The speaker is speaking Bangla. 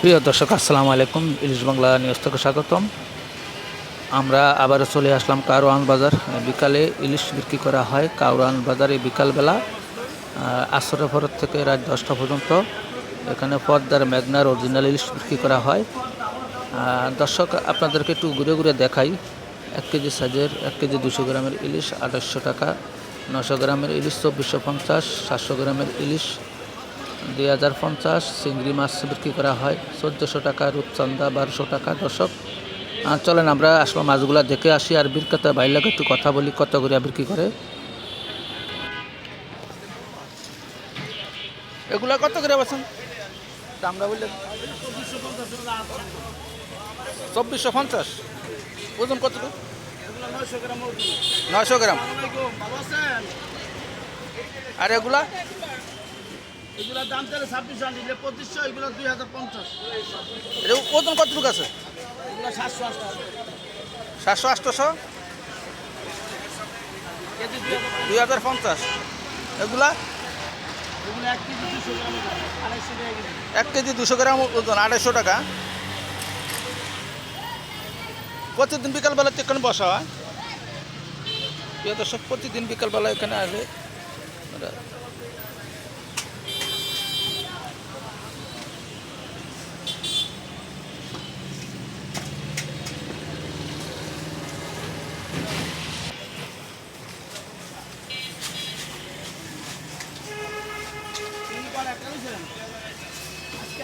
প্রিয় দর্শক, আসসালামু আলাইকুম। ইলিশ বাংলা নিউজ থেকে স্বাগতম। আমরা আবারও চলে আসলাম কারওয়ান বাজার। বিকালে ইলিশ বিক্রি করা হয় কারওয়ান বাজারে বিকালবেলা আসরের পর থেকে রাত 10টা পর্যন্ত। এখানে পদ্মার মেঘনার অরিজিনাল ইলিশ বিক্রি করা হয়। দর্শক, আপনাদেরকে একটু ঘুরে ঘুরে দেখাই। 1 কেজি সাইজের 1 কেজি 200 গ্রামের ইলিশ 2800 টাকা, 900 গ্রামের ইলিশ 2450, 700 গ্রামের ইলিশ 2050, চিংড়ি মাছ বিক্রি করা হয় 1400 টাকা, রূপচান্দা 1200 টাকা। দর্শক, চলেন আমরা আসলে মাছগুলো দেখে আসি, আর বিক্রেতা ভাইয়ের লাগে একটু কথা বলি কত করে বিক্রি করে। এগুলা কত করে বেছেন? দামটা বললেন 2450। ওজন কত? 900 গ্রাম। আর এগুলা এগুলোর দাম তাহলে 2600, নিলে 2500, এগুলো 2050। ওজন কতটুকু আছে? এগুলো 700, 700, 800, কেজি 2050। এগুলা এগুলো 1 কেজি 200 গ্রাম, 250 টাকা কেজি। 1 কেজি 200 গ্রাম ওজন 250 টাকা। প্রতিদিন বিকালবেলা তো এখানে বসা হয়। প্রিয় দর্শক, প্রতিদিন বিকালবেলা এখানে আসলে চিনি কল একটা নিয়েছিলেন? আজকে